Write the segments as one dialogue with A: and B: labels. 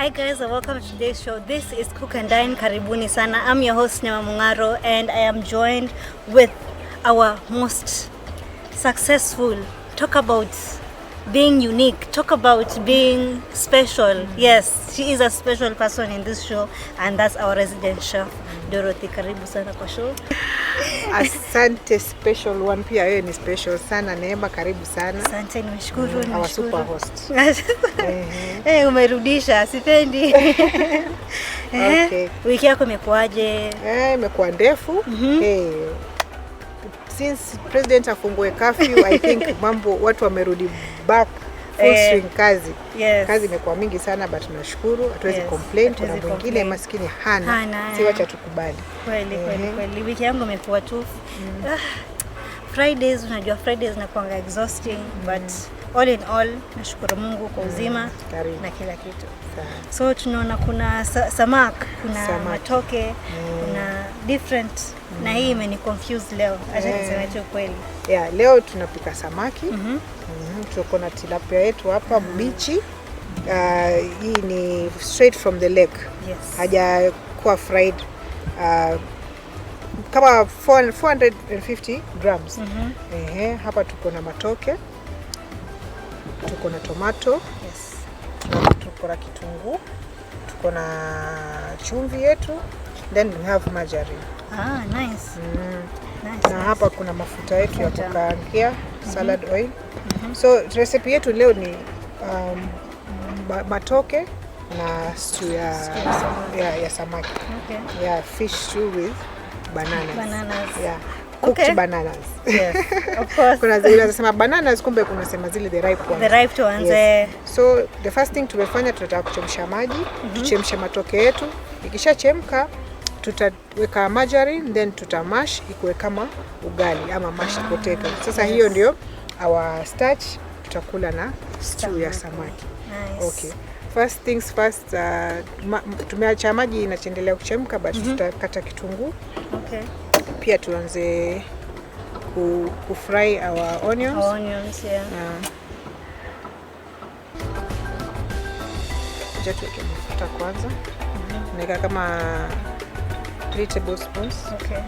A: Hi guys, and welcome to today's show. This is Cook and Dine. Karibuni sana. I'm your host Neema Mungaro, and I am joined with our most successful. Talk about being unique. Talk about being special. Yes, she is a special person in this show, and that's our resident chef Dorothy. Karibu sana kwa show.
B: Asante, special one pia wewe ni special sana. Neema, karibu sana.
A: Asante, nimeshukuru.
B: Our super host.
A: Umerudisha, sipendi.
B: Okay.
A: Wiki yako imekuaje?
B: Imekuwa ndefu. Since president afungue curfew, I think mambo watu wamerudi back full swing kazi.
A: Yes.
B: Kazi imekuwa mingi sana, but tunashukuru, hatuwezi complain. Kuna mwingine maskini hana. Si wacha tukubali.
A: Kweli. Wiki yangu imekuwa tu Fridays, unajua Fridays nakuanga exhausting, but all in all nashukuru Mungu kwa uzima na kila kitu. So tunaona kuna samak, kuna matoke, kuna different na hii imeni confuse leo. Acha niseme tu kweli.
B: Leo tunapika samaki. Tuko na tilapia yetu hapa mbichi. Hii ni straight from the lake.
A: Yes.
B: Hajakuwa fried. Kama 450 grams. Hapa tuko na matoke. Tuko na tomato.
A: Yes.
B: Tuko na kitunguu. Tuko na chumvi yetu. Then we have margarine.
A: Nice.
B: Na hapa kuna mafuta yetu ya kukaangia, salad oil. So recipe yetu leo ni matoke na stew ya samaki.
A: Okay.
B: Fish stew with bananas.
A: Cooked
B: bananas.
A: Yes, of course.
B: Kuna zile unasema bananas, kumbe kuna sema zile the ripe ones.
A: The ripe ones.
B: Yes. So the first thing tumefanya, tunataka kuchemsha maji. Tuchemshe matoke yetu. Ikishachemka tutaweka margarine, then tutamash ikuwe kama ugali ama mashed potato. Sasa hiyo ndio our starch, tutakula na stew ya samaki.
A: Nice.
B: Okay. First things first, tumeacha maji inachendelea kuchemka, but tutakata kitunguu.
A: Okay.
B: Pia tuanze kufry our onions. Tuweke mafuta kwanza. Naweka kama 3 tablespoons.
A: Okay.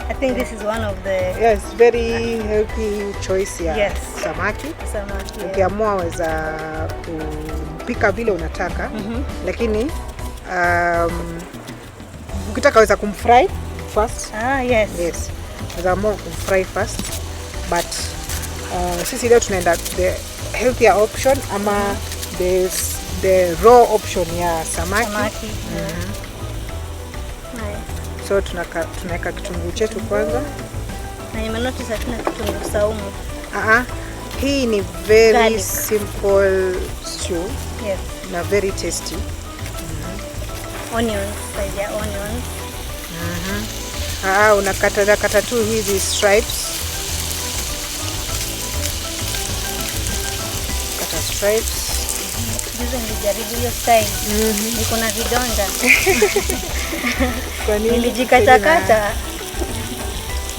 A: I think this is one of the
B: very healthy choice ya samaki. Ukiamua weza kupika vile unataka, lakini ukitaka weza kumfry first. Yes. Weza amua kumfry first, but sisi leo tunaenda the healthier option ama the raw option ya samaki. So tunaweka kitunguu chetu kwanza.
A: Na nimenotice hatuna kitunguu saumu.
B: Hii ni very simple stew.
A: Yes.
B: Na very tasty.
A: Onions, side ya onions.
B: Unakata tu hizi stripes. Kata stripes.
A: Juzi nilijaribu hiyo style. Niko na vidonda.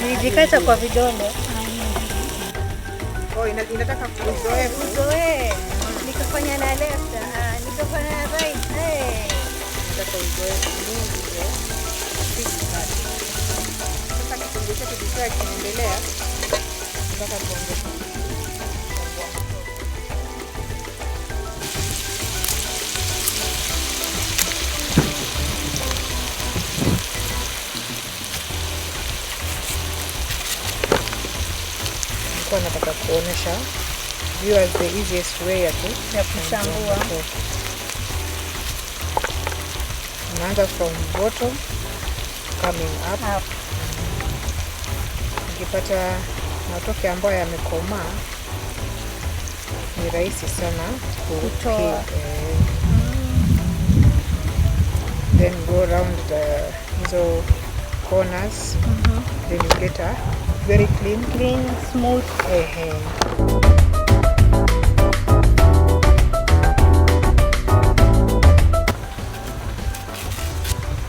A: Nilijikata kwa vidonda.
B: Inataka uzoe.
A: Nikafanya na left, nikafanya na right.
B: Nataka uzoe mingi. Sasa kitunguu chetu kikiwa kinaendelea, nataka kuongeza nataka kuonesha viewers the easiest way ya kuchambua. Unaanza from bottom coming up. Ukipata matoke ambayo yamekomaa, ni rahisi sana kutoa. Then go around hizo corners. Then you get a very clean,
A: smooth.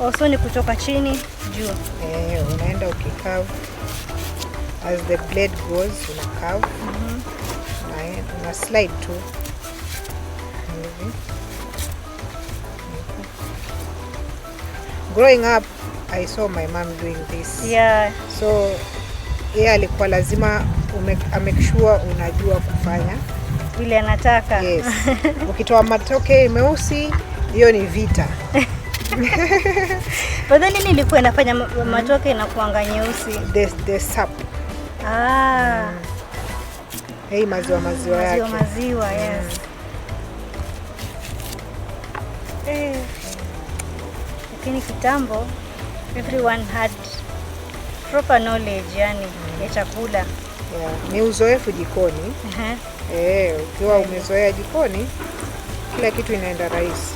A: Also ni kutoka chini juu.
B: Unaenda ukikave as the blade goes, una curve. Una slide tu. growing up I saw my mom doing this.
A: Yeah.
B: So yeye alikuwa lazima make sure unajua kufanya
A: vile anataka.
B: Yes. Ukitoa matoke meusi, hiyo ni vita.
A: But then nini ilikuwa inafanya matoke inakuanga nyeusi?
B: The sap. Hei maziwa yake.
A: Maziwa, yes. Lakini kitambo everyone had proper knowledge yani ya chakula.
B: Yeah. Ni uzoefu jikoni. Ukiwa umezoea jikoni, kila kitu inaenda rahisi.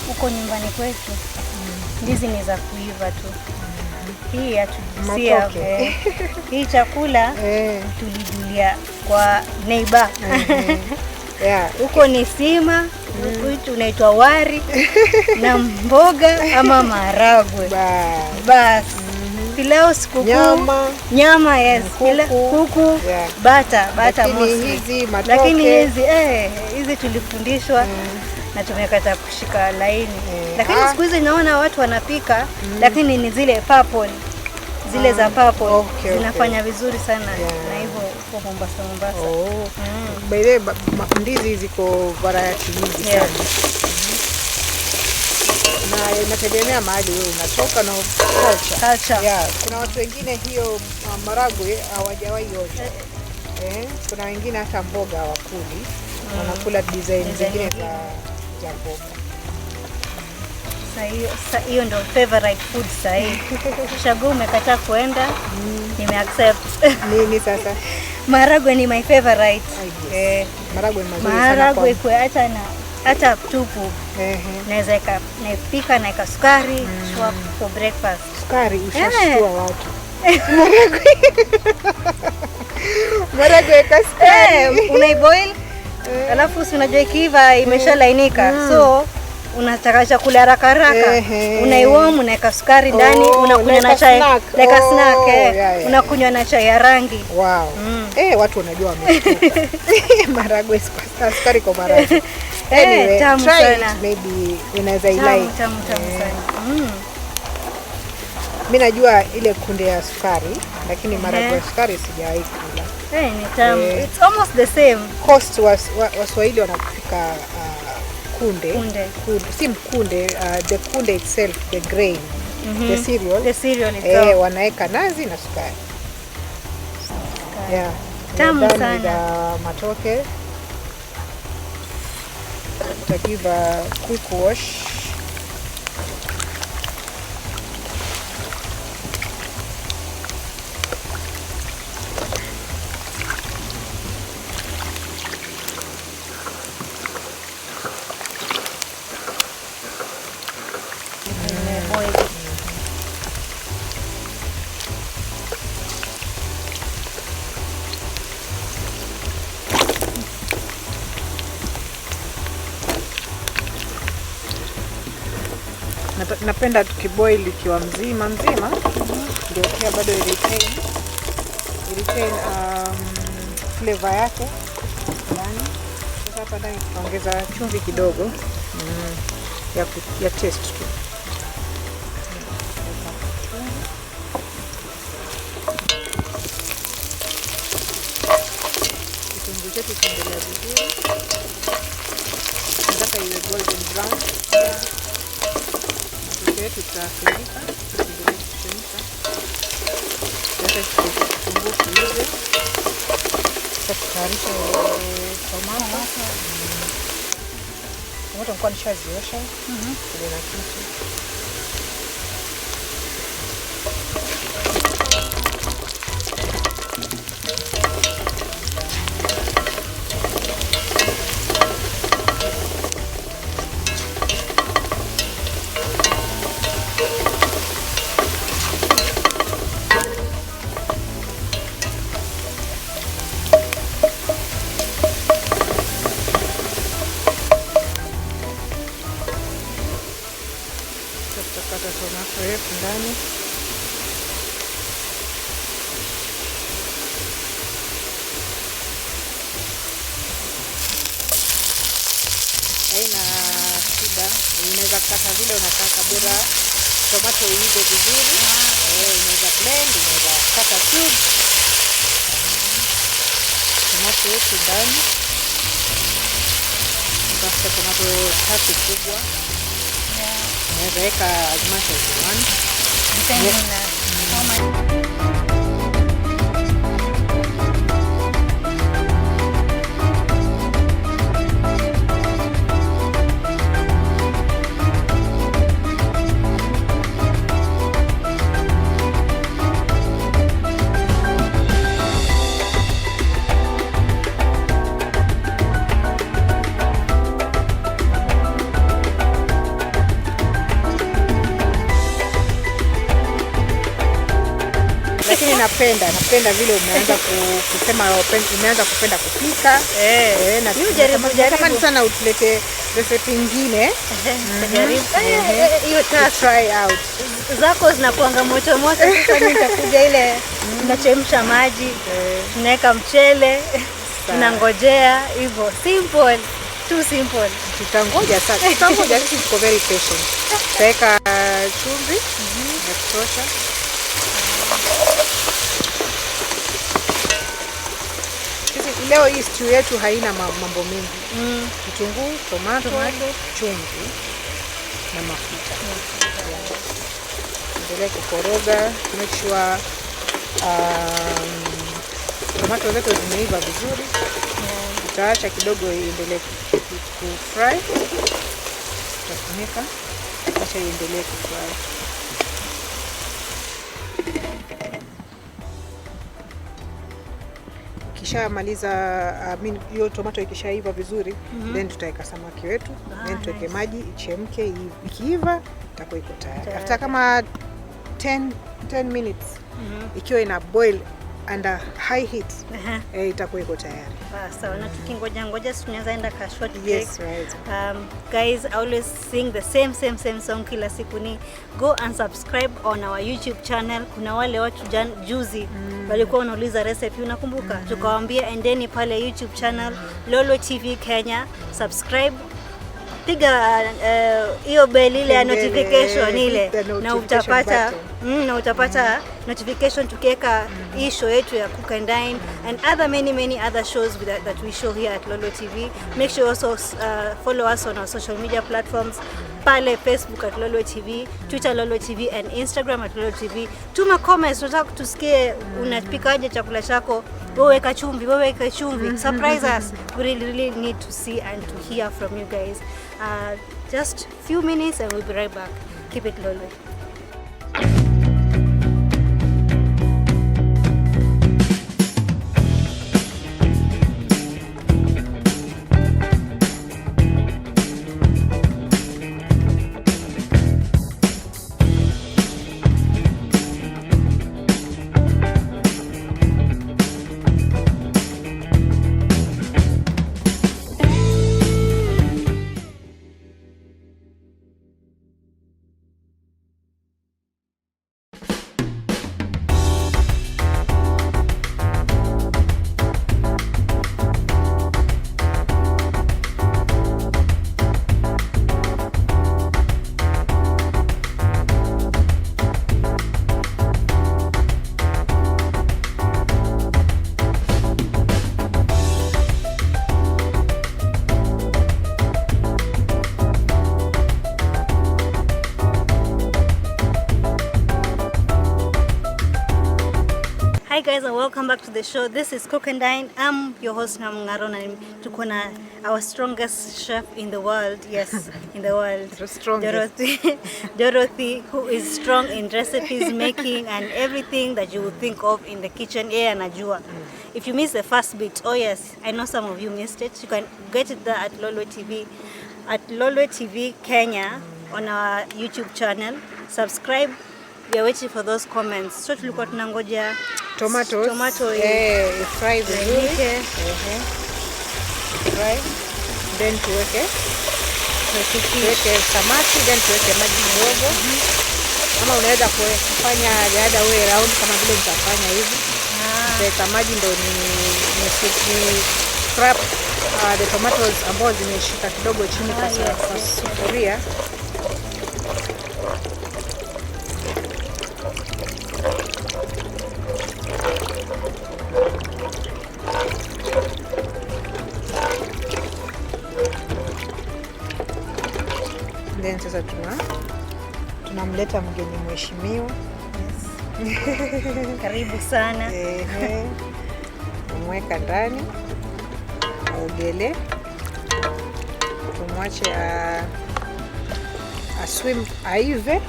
A: Huko nyumbani kwetu ndizi ni za kuiva tu. Hii hatusia. Hii chakula tulijulia kwa neighbor. Huko ni sima, huko unaitwa wari na mboga ama maharagwe. Bas. Pilau sikukuu. Nyama yes. Kuku. Bata mostly. Lakini hizi tulifundishwa na tumekata kushika laini. Lakini siku hizi naona watu wanapika lakini ni zile purple. Zile za purple zinafanya vizuri sana na hivyo kwa Mombasa.
B: By the way, ndizi ziko variety nyingi sana. Na inategemea mahali wewe unatoka na culture. Kuna watu wengine hiyo maragwe hawajawahi yote. Kuna wengine hata mboga hawakuli. Wanakula design zingine za mboga.
A: Hiyo ndio favorite food sahi. Shagu umekataa kuenda, nimeaccept.
B: Nini sasa?
A: Maharagwe ni my favorite.
B: Maharagwe ni mazuri sana.
A: Maharagwe kwa hata tupu. Naweza naipika na sukari for breakfast.
B: Sukari ushashtua watu. Maharagwe ka sukari.
A: Unaiboil? Alafu si unajua ikiiva imeshalainika. So unataka chakula haraka. Unaiwarm, unaweka sukari ndani, unakunywa na chai like a snack. Unakunywa na chai ya rangi.
B: Wow. Watu wanajua wameshtuka. Maharagwe sukari kwa maharagwe. Anyway, try it, maybe unaweza like.
A: Tamu sana.
B: Mimi najua ile kunde ya sukari, lakini maharagwe ya sukari sijawahi kula.
A: Ni tamu. It's almost the same.
B: Cost Waswahili wanapika kunde. Si mkunde, the kunde itself, the grain, the cereal itself. Wanaeka nazi na sukari.
A: Tamu sana.
B: Matoke. Give a quick wash. Napenda tukiboil ikiwa mzima ndio pia bado retain flavor yake ndani. Sasa hapa ndani tunaongeza chumvi kidogo ya taste tu. Kitunguu chetu kiendelea vizuri. Nataka iwe golden brown. Tutafunika tuendelee kuchemsha. Sasa kitunguu kiive. Tutayarisha tomato. Tomato nilikuwa nishaziosha. Ile na kitu. Tutakata tomato yetu ndani. Haina shida, unaweza kata vile unataka, bora tomato iive vizuri. Unaweza blend, unaweza kata cube. Tomato yetu ndani. Sasa tomato 3 kubwa. Unaweza weka as much as you want.
A: Depending on how much.
B: Lakini napenda vile umeanza kusema umeanza kupenda kupika. Na jaribu sana utulete recipe nyingine.
A: Hiyo
B: try out.
A: Zako zinakuanga moto moto. Sasa nitakuja ile tunachemsha maji, tunaweka mchele, tunangojea hivyo. Simple, too simple.
B: Tutangoja sasa. Sisi tuko very patient. Tutaweka chumvi ya kutosha. Leo hii stew yetu haina mambo mengi. Kitunguu, tomato, chumvi na mafuta. Endelea kukoroga, make sure tomato zetu zimeiva vizuri. Tutaacha kidogo iendelee kufry. Tutafunika, acha iendelee kufry. Kishamaliza hiyo tomato ikishaiva vizuri, then tutaweka samaki wetu, then tuweke maji ichemke. Ikiiva itakuwa iko tayari. After kama 10 minutes ikiwa ina boil under high heat, itakuwa iko tayari.
A: Sawa, na tukingoja tunaweza enda ka short break.
B: Yes, right.
A: Guys, I always sing the same song kila siku. Ni go and subscribe on our YouTube channel. Kuna wale watu juzi walikuwa wanauliza recipe, unakumbuka? Tukawaambia endeni pale YouTube channel Lolwe TV Kenya, subscribe, piga hiyo bell ile ya notification ile, na utapata notification tukiweka hii show yetu ya Cook and Dine and other many other shows that we show here at Lolwe TV. Make sure also follow us on our social media platforms, pale Facebook at Lolwe TV, Twitter Lolwe TV and Instagram at Lolwe TV. Tuma comments, tunataka tusikie unapikaje chakula chako. Wewe weka chumvi, surprise us. We really need to see and to hear from you guys. Just few minutes and we'll be right back. Keep it Lolwe. Hi guys, and welcome back to the show. This is Cook and Dine. I'm your host Namungaro, and tuko na our strongest chef in the world. Yes, in the world.
B: The strongest.
A: Dorothy, who is strong in recipes making and everything that you would think of in the kitchen. Anajua. If you missed the first bit, oh yes, I know some of you missed it. You can get it there at Lolwe TV, Kenya on our YouTube channel. Subscribe. We are waiting for those comments. So tulikuwa tunangoja tomato
B: fry vizuri. Fry. Then tuweke tuweke samaki, then tuweke maji kidogo. Ama unaweza kufanya the other way around kama vile nitafanya hivi. Tuweka maji ndo ni scrap the tomatoes ambazo zimeshika kidogo chini kwa sufuria. Then sasa tunamleta mgeni mheshimiwa.
A: Karibu sana.
B: Tumweka ndani aogele, tumwache aswim aive.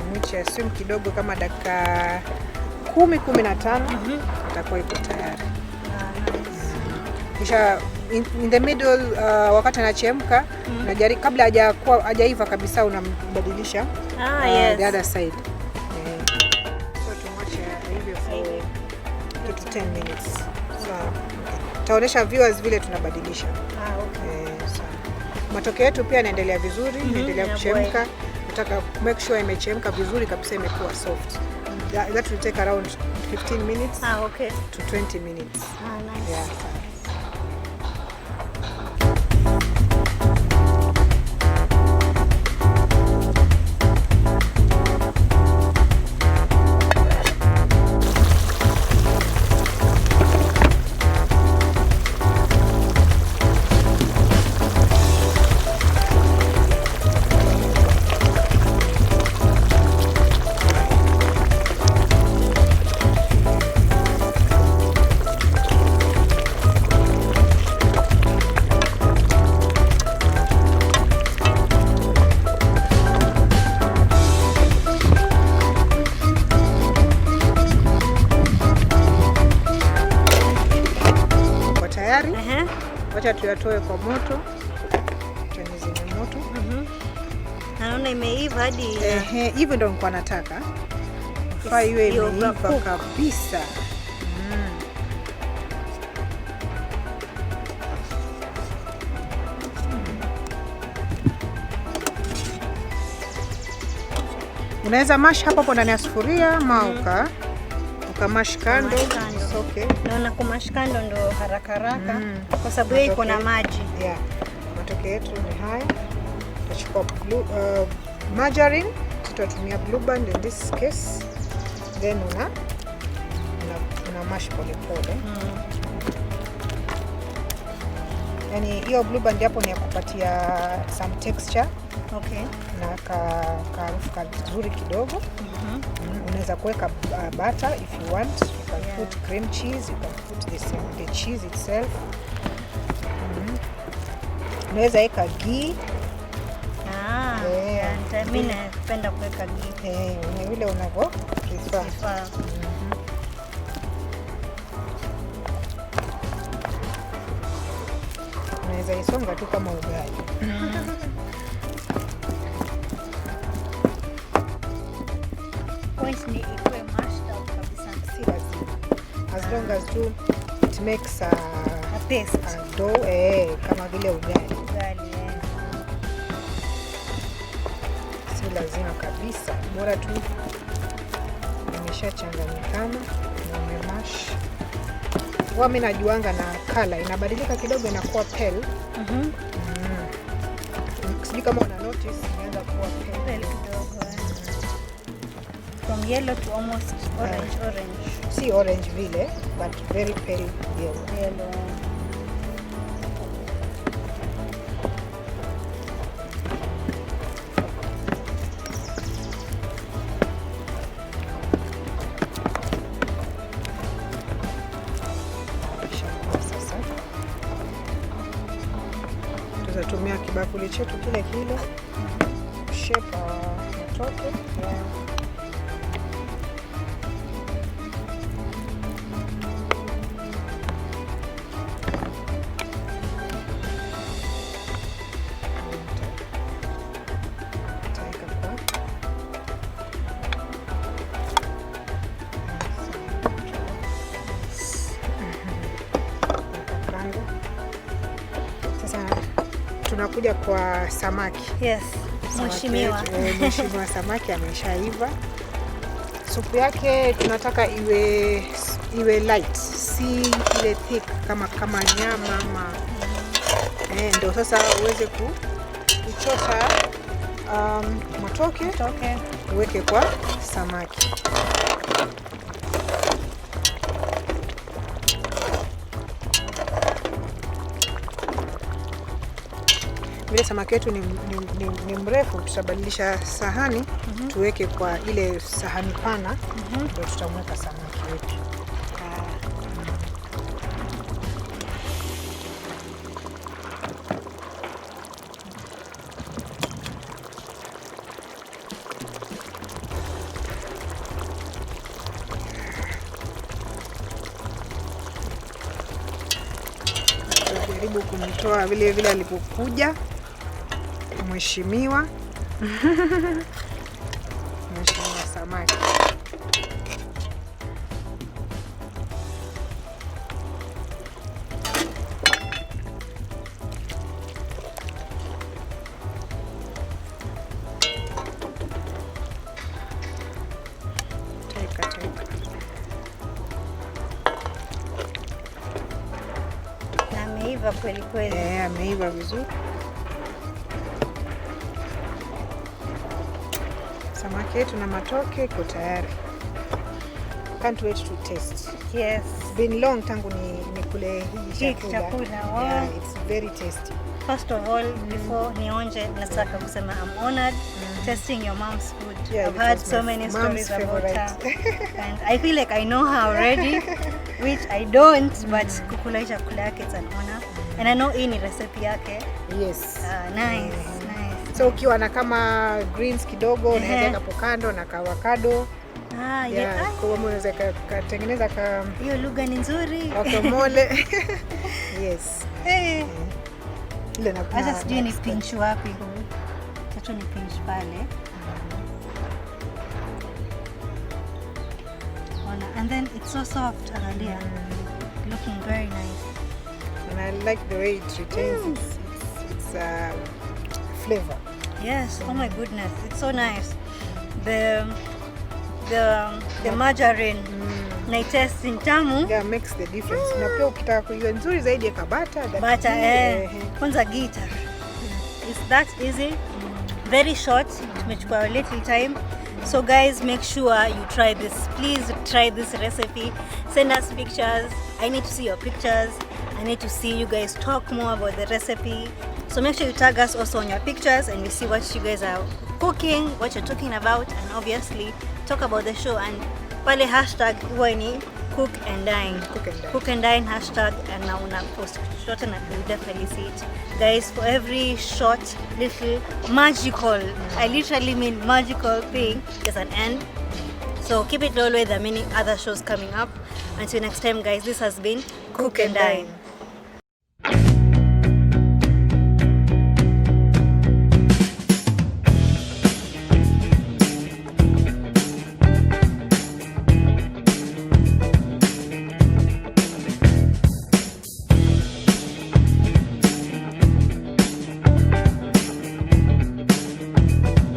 B: Mwache aswim kidogo kama dakika 10-15, atakuwa iko tayari. Kisha in the middle wakati anachemka, kabla hajaiva kabisa unambadilisha the other side. So tumwache aive for 10 minutes. Taonesha viewers vile tunabadilisha. Matoke yetu pia inaendelea vizuri, inaendelea kuchemka. Nataka make sure imechemka vizuri kabisa, imekuwa soft. That will take around 15 minutes to 20 minutes.
A: Nice.
B: Yeah. Wacha tuyatoe kwa moto. Tunizime moto.
A: Naona imeiva hadi
B: hivyo ndio nilikuwa nataka. Faa iwe imeiva kabisa. Unaweza mash hapo ndani ya sufuria ama ukamash kando. Okay.
A: Naona kumash kando ndo haraka kwa sababu yeye iko na maji.
B: Yeah. Matoke yetu ni haya. Tutachukua margarine, tutatumia blue band in this case. Then una mash pole pole. Yani hiyo blue band hapo ni ya kupatia some texture.
A: Okay.
B: Na harufu kazuri kidogo. Unaweza kuweka butter if you want. You can put cream cheese, you can put the cheese itself. Unaweza weka ghee.
A: Mimi napenda kuweka ghee.
B: Ni vile unavyo prefer. Unaweza isonga tu kama ugali.
A: Point ni ikuwe mashed out kabisa.
B: Si lazima. As long as it makes a
A: paste,
B: a dough, kama vile ugali. Si lazima kabisa. Bora tu imeshachanganyikana na umemash. Mimi najuanga na color inabadilika kidogo, inakuwa pale. Sijui kama una notice inaanza kuwa pale
A: kidogo. From yellow to almost orange.
B: Si orange vile, but very pale yellow. Tutatumia kibakuli chetu kile shape matoke. tunakuja kwa samaki.
A: Yes. Mheshimiwa.
B: Mheshimiwa samaki ameshaiva. Supu yake tunataka iwe light, si ile thick kama nyama ama ndio sasa uweze kuchota matoke uweke kwa samaki. Vile samaki wetu ni mrefu, tutabadilisha sahani tuweke kwa ile sahani pana, ndio tutamweka samaki wetu. Jaribu kumtoa vile alipokuja mheshimiwa. Mheshimiwa samaki. Teka.
A: Na ameiva kweli kweli.
B: Ameiva vizuri. Samaki yetu na matoke iko tayari. Can't wait to taste.
A: Yes.
B: It's been long tangu nikule hii chakula.
A: Wow.
B: Yeah, it's very tasty.
A: First of all, before nionje, nataka kusema I'm honored tasting your mom's food.
B: Yeah,
A: I've heard so many stories about her. And I feel like I know her already, which I don't, but kukula hii chakula yake it's an honor. And I know hii ni recipe yake.
B: Yes.
A: Nice.
B: So ukiwa na kama greens kidogo unaweza hapo kando na avocado. Kwa unaweza kutengeneza
A: hiyo lugha ni nzuri.
B: Guacamole. Yes. Ile na
A: hata sijui ni pinch wapi. Acha ni pinch pale. And then it's so soft, Analia. Looking very nice.
B: And I like the way it retains its flavor.
A: Yes, oh my goodness, it's so nice. The margarine na taste in tamu.
B: Yeah, makes the difference. Na pia ukitaka kuiwe nzuri zaidi ya butter.
A: Kwanza gita. It's that easy. Very short. Tumechukua a little time. So guys, make sure you try this. Please try this recipe. Send us pictures. I need to see your pictures. I need to see you guys talk more about the recipe. So make sure you tag us also on your pictures and we see what you guys are cooking, what you're talking about, and obviously talk about the show. And pale hashtag huwa ni Cook and Dine. Cook and Dine hashtag, and now una post short and you'll definitely see it. Guys, for every short, little, magical, I literally mean magical thing, there's an end. So keep it Lolwe, there are many other shows coming up. Until next time guys, this has been Cook and Dine.